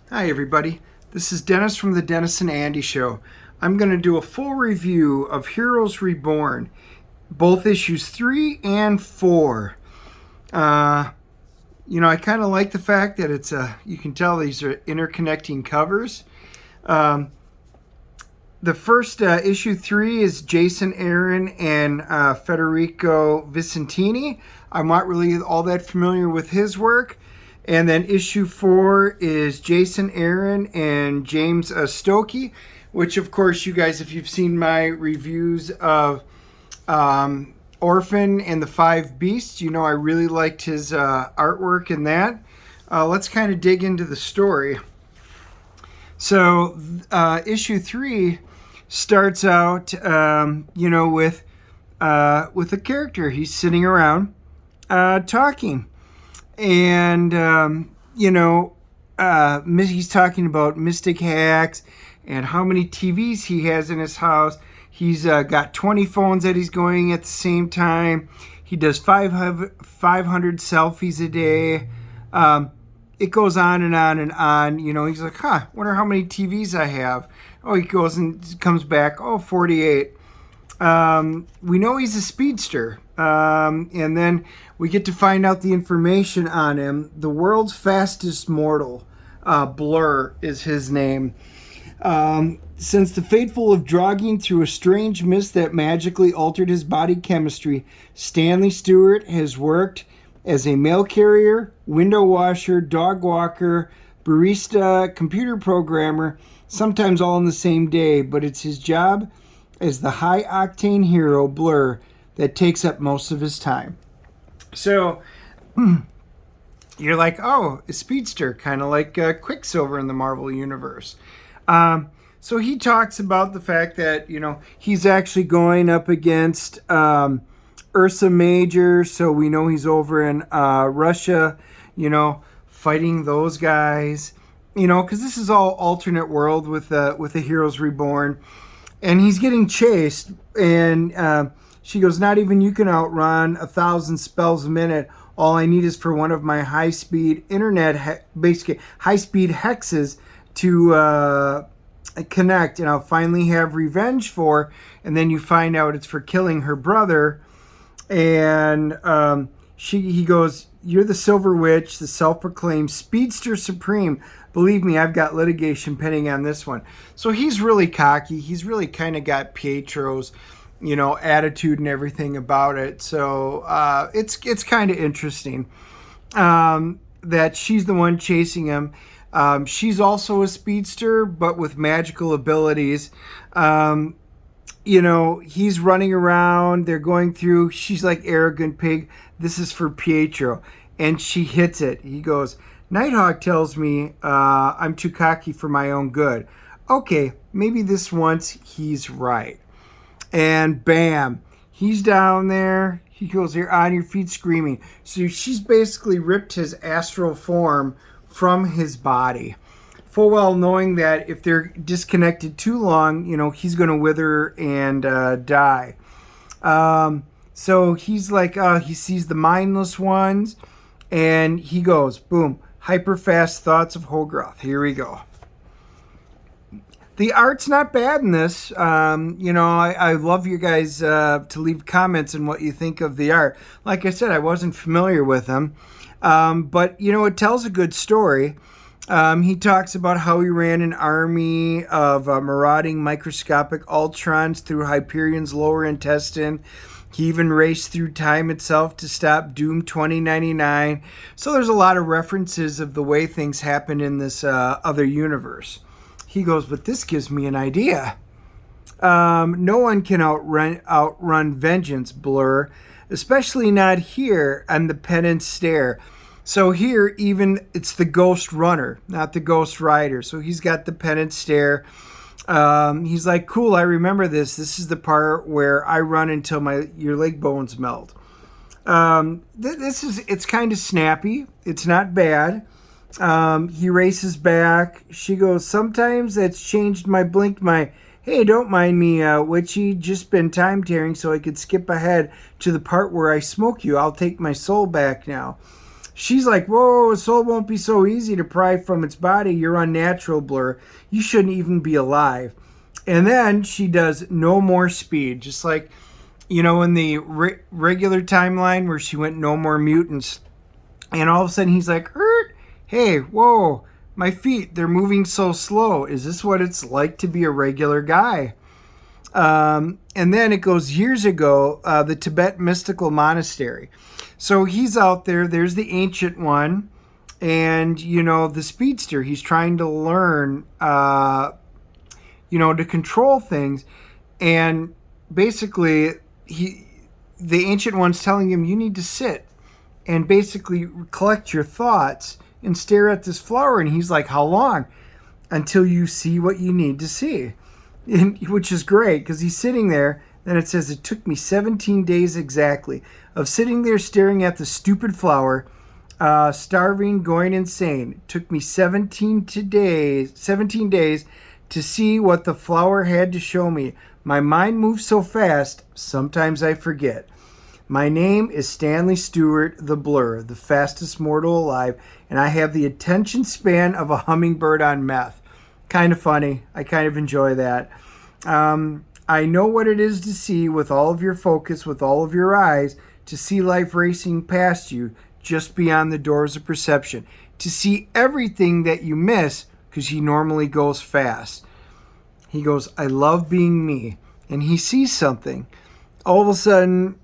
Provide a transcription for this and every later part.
Hi everybody, this is Dennis from the Dennis and Andy Show. I'm going to do a full review of Heroes Reborn, both issues 3 and 4. I kind of like the fact that you can tell these are interconnecting covers. The first issue 3 is Jason Aaron and Federico Vicentini. I'm not really all that familiar with his work. And then issue 4 is Jason Aaron and James Stokoe, which of course you guys, if you've seen my reviews of Orphan and the Five Beasts, you know I really liked his artwork in that. Let's kind of dig into the story. So issue 3 starts out, with a character. He's sitting around talking. And, he's talking about mystic hacks and how many TVs he has in his house. He's got 20 phones that he's going at the same time. He does 500 selfies a day. It goes on and on and on. He's like, wonder how many TVs I have. Oh, he goes and comes back, 48. We know he's a speedster. And then we get to find out the information on him. The world's fastest mortal, Blur is his name. Since the fateful of jogging through a strange mist that magically altered his body chemistry, Stanley Stewart has worked as a mail carrier, window washer, dog walker, barista, computer programmer, sometimes all in the same day, but it's his job as the high-octane hero, Blur, that takes up most of his time. So you're like, a speedster, kind of like Quicksilver in the Marvel Universe. So he talks about the fact that, he's actually going up against Ursa Major. So we know he's over in Russia, fighting those guys, because this is all alternate world with the Heroes Reborn. And he's getting chased, and she goes, not even you can outrun 1,000 spells a minute. All I need is for one of my high-speed internet, basically high-speed hexes to connect, and I'll finally have revenge for. And then you find out it's for killing her brother. And he goes, you're the Silver Witch, the self-proclaimed Speedster Supreme. Believe me, I've got litigation pending on this one. So he's really cocky. He's really kind of got Pietro's attitude and everything about it. So it's kind of interesting that she's the one chasing him. She's also a speedster, but with magical abilities. He's running around. They're going through. She's like, arrogant pig. This is for Pietro. And she hits it. He goes, Nighthawk tells me I'm too cocky for my own good. Okay, maybe this once he's right. And bam, he's down there. He goes, you're on your feet screaming. So she's basically ripped his astral form from his body. Full well knowing that if they're disconnected too long, he's going to wither and die. So he's like, he sees the mindless ones. And he goes, boom, hyper fast thoughts of Hogarth. Here we go. The art's not bad in this. I love you guys to leave comments on what you think of the art. Like I said, I wasn't familiar with him. But, it tells a good story. He talks about how he ran an army of marauding microscopic Ultrons through Hyperion's lower intestine. He even raced through time itself to stop Doom 2099. So there's a lot of references of the way things happen in this other universe. He goes, but this gives me an idea. No one can outrun vengeance, Blur, especially not here on the Penance Stair. So here, even it's the Ghost Runner, not the Ghost Rider. So he's got the Penance Stair. He's like, cool, I remember this. This is the part where I run until your leg bones melt. It's kind of snappy. It's not bad. He races back. She goes, sometimes that's changed my hey, don't mind me, witchy, just been time tearing so I could skip ahead to the part where I smoke you. I'll take my soul back now. She's like, whoa, a soul won't be so easy to pry from its body. You're unnatural, Blur. You shouldn't even be alive. And then she does no more speed, just like, in the regular timeline where she went no more mutants. And all of a sudden he's like, hey, whoa, my feet, they're moving so slow. Is this what it's like to be a regular guy? And then it goes years ago, the Tibet Mystical Monastery. So he's out there. There's the Ancient One. And, the Speedster. He's trying to learn, to control things. And basically, the Ancient One's telling him, you need to sit and basically collect your thoughts and stare at this flower. And he's like, how long? Until you see what you need to see. Which is great, because he's sitting there. Then it says, it took me 17 days exactly of sitting there staring at the stupid flower, starving, going insane. It took me 17 days to see what the flower had to show me. My mind moves so fast, sometimes I forget. My name is Stanley Stewart, the Blur, the fastest mortal alive, and I have the attention span of a hummingbird on meth. Kind of funny. I kind of enjoy that. I know what it is to see with all of your focus, with all of your eyes, to see life racing past you, just beyond the doors of perception, to see everything that you miss, because he normally goes fast. He goes, I love being me. And he sees something. All of a sudden,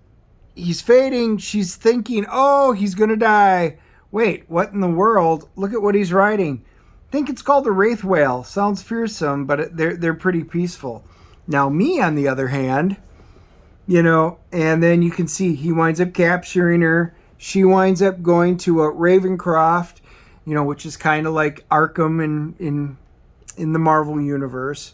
he's fading. She's thinking, oh, he's going to die. Wait, what in the world? Look at what he's writing. I think it's called a wraith whale. Sounds fearsome, but they're pretty peaceful. Now, me, on the other hand, and then you can see he winds up capturing her. She winds up going to a Ravencroft, which is kind of like Arkham in the Marvel universe.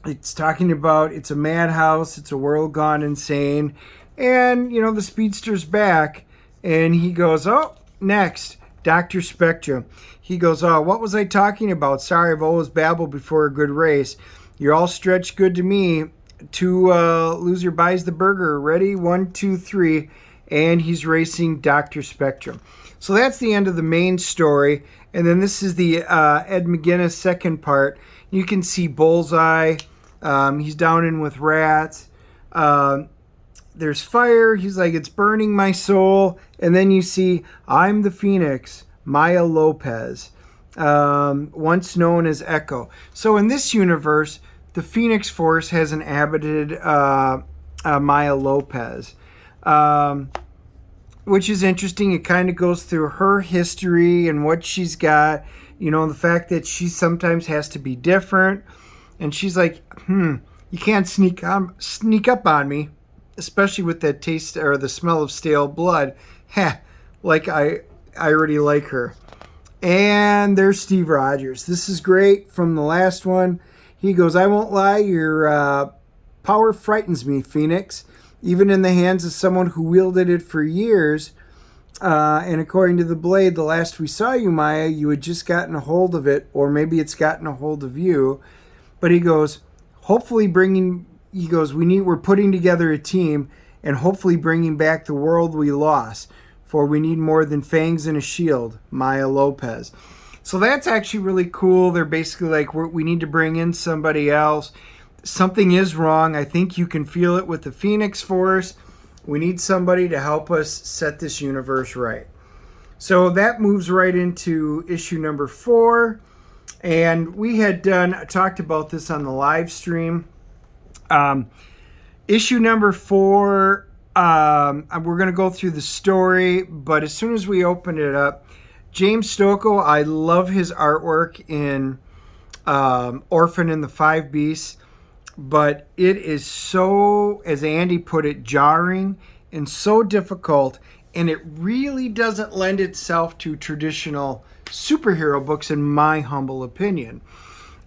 It's talking about it's a madhouse, it's a world gone insane, and the Speedster's back, and he goes, oh, next, Dr. Spectrum. He goes, oh, what was I talking about? Sorry, I've always babbled before a good race. You're all stretched good to me. Loser buys the burger. Ready? 1, 2, 3. And he's racing Dr. Spectrum. So that's the end of the main story. And then this is the Ed McGuinness second part. You can see Bullseye. He's down in with rats. There's fire. He's like, it's burning my soul. And then you see, I'm the Phoenix, Maya Lopez, once known as Echo. So in this universe, the Phoenix Force has inhabited Maya Lopez, which is interesting. It kind of goes through her history and what she's got, the fact that she sometimes has to be different. And she's like, you can't sneak up on me, especially with that taste or the smell of stale blood. Like I already like her. And there's Steve Rogers. This is great from the last one. He goes, I won't lie, your power frightens me, Phoenix. Even in the hands of someone who wielded it for years. And according to the Blade, the last we saw you, Maya, you had just gotten a hold of it, or maybe it's gotten a hold of you. But he goes, we're putting together a team and hopefully bringing back the world we lost. For we need more than fangs and a shield, Maya Lopez. So that's actually really cool. They're basically like, we need to bring in somebody else. Something is wrong. I think you can feel it with the Phoenix Force. We need somebody to help us set this universe right. So that moves right into issue number 4. And we had talked about this on the live stream. Issue number 4, we're going to go through the story, but as soon as we open it up, James Stokoe, I love his artwork in Orphan and the Five Beasts, but it is so, as Andy put it, jarring and so difficult, and it really doesn't lend itself to traditional superhero books, in my humble opinion.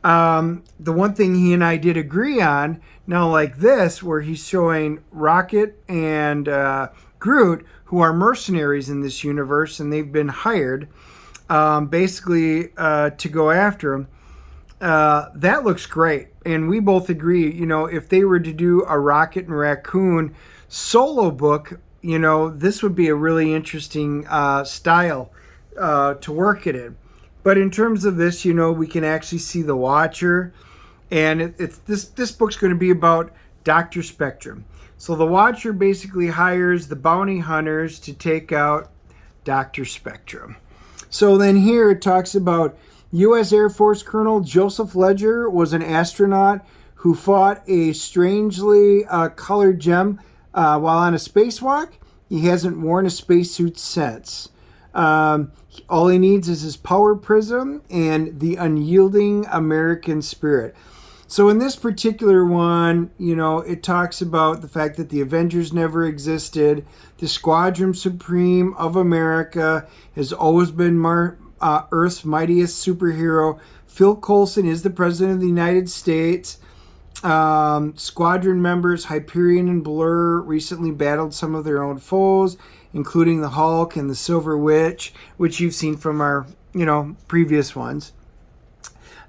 The one thing he and I did agree on, now like this, where he's showing Rocket and Groot, who are mercenaries in this universe, and they've been hired basically to go after him. That looks great. And we both agree, if they were to do a Rocket and Raccoon solo book, this would be a really interesting style to work it in. But in terms of this, we can actually see the Watcher, and it's this book's going to be about Dr. Spectrum. So the Watcher basically hires the bounty hunters to take out Dr. Spectrum. So then here it talks about U.S. Air Force Colonel Joseph Ledger was an astronaut who fought a strangely colored gem while on a spacewalk. He hasn't worn a spacesuit since. All he needs is his Power Prism and the unyielding American spirit. So in this particular one, it talks about the fact that the Avengers never existed. The Squadron Supreme of America has always been Earth's mightiest superhero. Phil Coulson is the President of the United States. Squadron members Hyperion and Blur recently battled some of their own foes, including the Hulk and the Silver Witch, which you've seen from our, previous ones.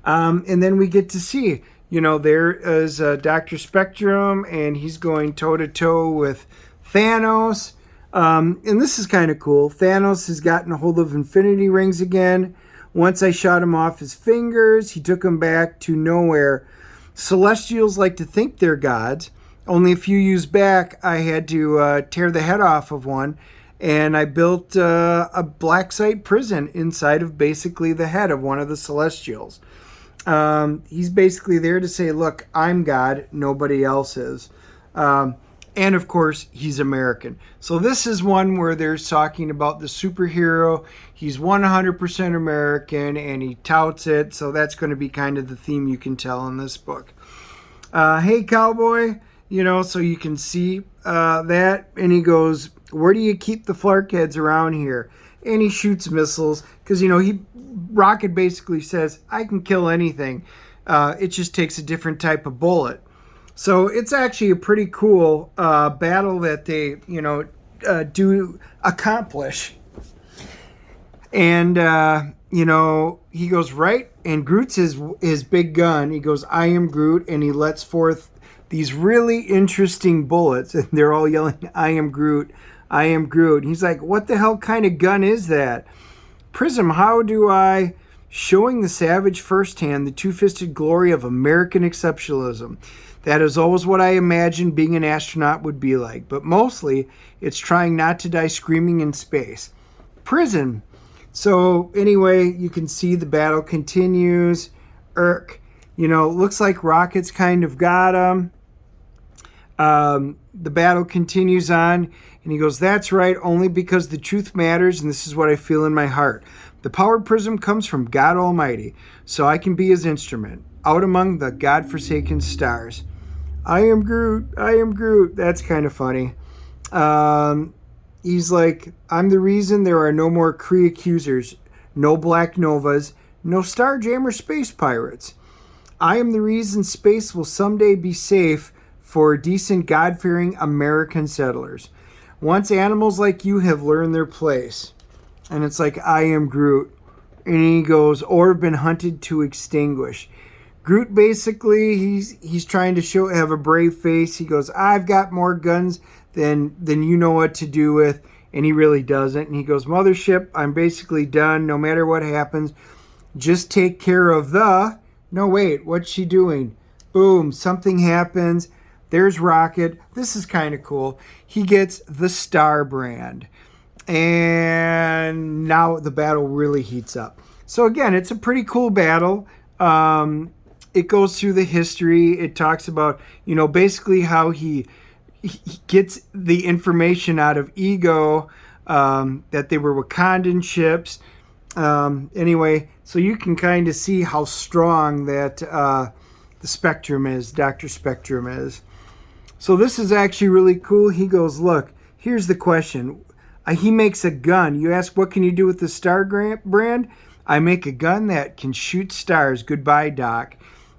And then we get to see, there is Dr. Spectrum, and he's going toe-to-toe with Thanos. And this is kind of cool. Thanos has gotten a hold of Infinity Rings again. Once I shot him off his fingers, he took them back to nowhere. Celestials like to think they're gods. Only a few years back, I had to tear the head off of one, and I built a black site prison inside of basically the head of one of the Celestials. He's basically there to say, look, I'm God, nobody else is. And of course, he's American. So this is one where they're talking about the superhero. He's 100% American, and he touts it. So that's going to be kind of the theme you can tell in this book. Hey, cowboy, so you can see that. And he goes, where do you keep the flarkheads around here? And he shoots missiles because, Rocket basically says, I can kill anything. It just takes a different type of bullet. So it's actually a pretty cool battle that they, do accomplish. And, he goes, right, and Groot's his big gun. He goes, I am Groot, and he lets forth these really interesting bullets. And they're all yelling, I am Groot, I am Groot. And he's like, what the hell kind of gun is that? Prism, how do I... Showing the savage firsthand the two-fisted glory of American exceptionalism. That is always what I imagined being an astronaut would be like. But mostly, it's trying not to die screaming in space. Prison. So, anyway, you can see the battle continues. Looks like Rocket's kind of got him. The battle continues on. And he goes, that's right, only because the truth matters, and this is what I feel in my heart. The Power Prism comes from God Almighty, so I can be his instrument, out among the God-forsaken stars. I am Groot, I am Groot. That's kind of funny. He's like, I'm the reason there are no more Kree accusers, no Black Novas, no Starjammer space pirates. I am the reason space will someday be safe for decent, God-fearing American settlers. Once animals like you have learned their place. And it's like, I am Groot. And he goes, or been hunted to extinguish. Groot basically, he's trying to have a brave face. He goes, I've got more guns than you know what to do with. And he really doesn't. And he goes, Mothership, I'm basically done. No matter what happens, just take care of the... No, wait, what's she doing? Boom, something happens. There's Rocket. This is kind of cool. He gets the Starbrand. And now the battle really heats up. So again, it's a pretty cool battle. It goes through the history. It talks about, basically how he gets the information out of Ego, that they were Wakandan ships. Anyway, so you can kind of see how strong that the Spectrum is, Dr. Spectrum is. So this is actually really cool. He goes, look, here's the question. He makes a gun. You ask, what can you do with the Starbrand? I make a gun that can shoot stars. Goodbye, Doc.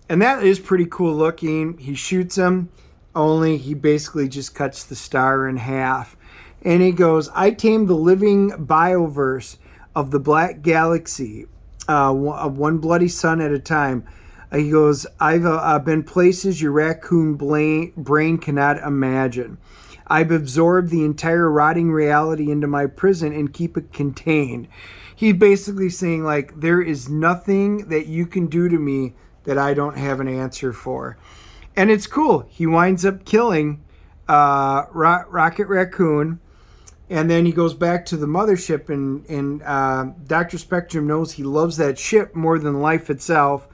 And that is pretty cool looking. He shoots them, only he basically just cuts the star in half. And he goes, I tame the living bioverse of the Black Galaxy, one bloody sun at a time. He goes, I've been places your raccoon brain cannot imagine. I've absorbed the entire rotting reality into my prison and keep it contained. He's basically saying, like, there is nothing that you can do to me that I don't have an answer for. And it's cool. He winds up killing Rocket Raccoon. And then he goes back to the mothership, and Dr. Spectrum knows he loves that ship more than life itself.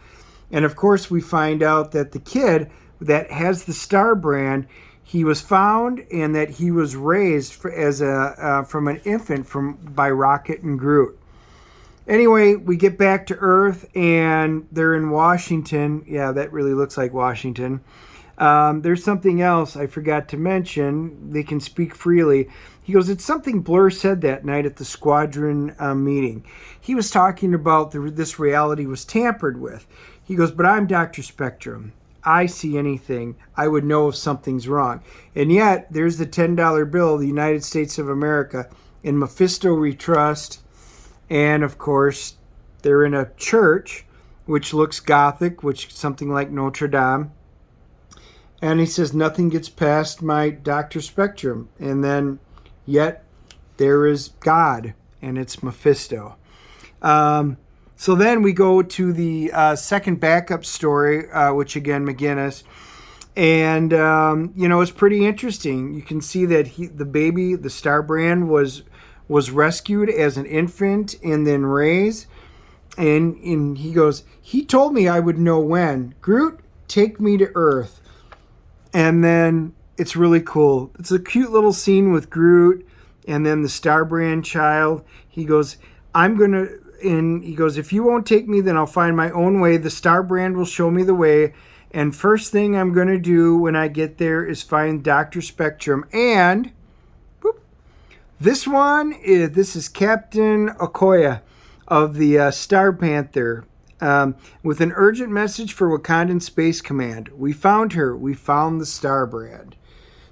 And of course, we find out that the kid that has the Starbrand, he was found, and that he was raised from an infant by Rocket and Groot. Anyway, we get back to Earth, and they're in Washington. Yeah, that really looks like Washington. There's something else I forgot to mention. They can speak freely. He goes, it's something Blur said that night at the squadron meeting. He was talking about this reality was tampered with. He goes, but I'm Dr. Spectrum. I see anything. I would know if something's wrong. And yet, there's the $10 bill of the United States of America. And Mephisto we trust. And, of course, they're in a church, which looks Gothic, which is something like Notre Dame. And he says, nothing gets past my Dr. Spectrum. And then, yet, there is God, and it's Mephisto. So then we go to the second backup story, which, again, McGuinness. And, it's pretty interesting. You can see that the baby, the Starbrand, was rescued as an infant and then raised. And he goes, he told me I would know when. Groot, take me to Earth. And then it's really cool. It's a cute little scene with Groot and then the Starbrand child. He goes, if you won't take me, then I'll find my own way. The Starbrand will show me the way. And first thing I'm going to do when I get there is find Dr. Spectrum. And this is Captain Akoya of the Star Panther with an urgent message for Wakandan Space Command. We found her. We found the Starbrand.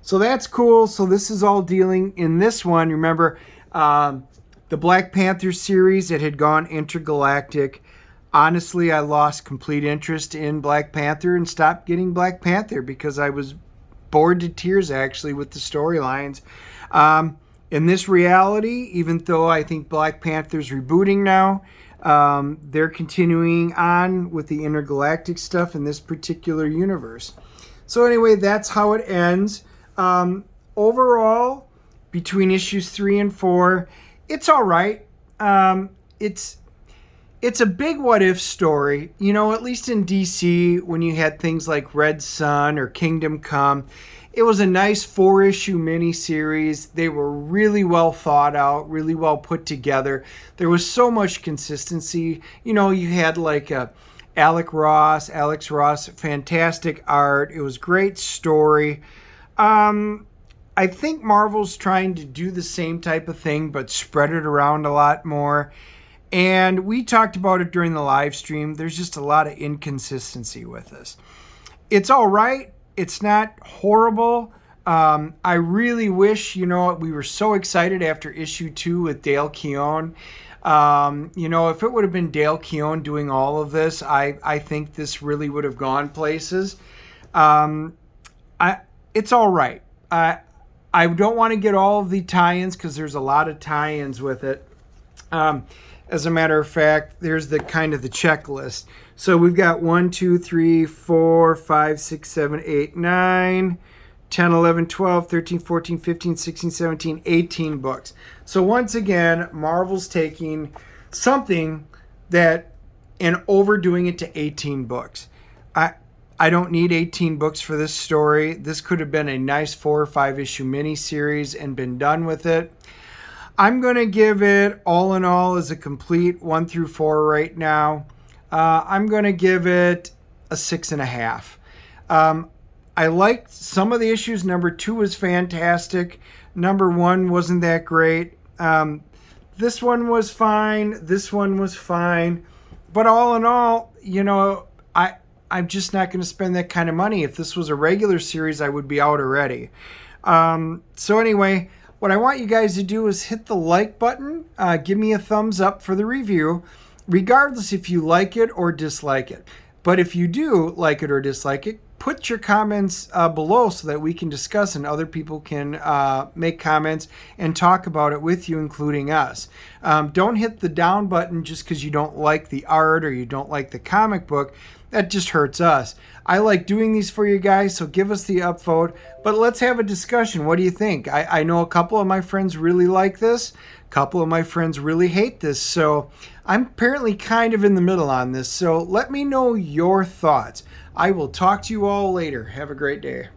So that's cool. So this is all dealing in this one. Remember the Black Panther series that had gone intergalactic. Honestly, I lost complete interest in Black Panther and stopped getting Black Panther because I was bored to tears, actually, with the storylines. In this reality, even though I think Black Panther's rebooting now, they're continuing on with the intergalactic stuff in this particular universe. So anyway, that's how it ends. Overall, between issues 3 and 4, it's all right. It's a big what-if story. At least in DC, when you had things like Red Sun or Kingdom Come, it was a nice 4-issue miniseries. They were really well thought out, really well put together. There was so much consistency. You had like Alex Ross, fantastic art. It was great story. I think Marvel's trying to do the same type of thing, but spread it around a lot more. And we talked about it during the live stream. There's just a lot of inconsistency with this. It's all right. It's not horrible. I really wish, we were so excited after issue 2 with Dale Keown. If it would have been Dale Keown doing all of this, I think this really would have gone places. It's all right. I don't want to get all of the tie-ins because there's a lot of tie-ins with it. As a matter of fact, there's the kind of the checklist. So we've got 1, 2, 3, 4, 5, 6, 7, 8, 9, 10, 11, 12, 13, 14, 15, 16, 17, 18 books. So once again, Marvel's taking something and overdoing it to 18 books. I don't need 18 books for this story. This could have been a nice 4 or 5 issue miniseries and been done with it. I'm going to give it, all in all, as a complete 1 through 4 right now. I'm going to give it a 6.5. I liked some of the issues. Number 2 was fantastic. Number 1 wasn't that great. This one was fine. This one was fine. But all in all, I'm just not going to spend that kind of money. If this was a regular series, I would be out already. So anyway, what I want you guys to do is hit the like button. Give me a thumbs up for the review, regardless if you like it or dislike it. But if you do like it or dislike it, put your comments below so that we can discuss and other people can make comments and talk about it with you, including us. Don't hit the down button just because you don't like the art or you don't like the comic book. That just hurts us. I like doing these for you guys, so give us the upvote. But let's have a discussion. What do you think? I know a couple of my friends really like this. A couple of my friends really hate this. So I'm apparently kind of in the middle on this. So let me know your thoughts. I will talk to you all later. Have a great day.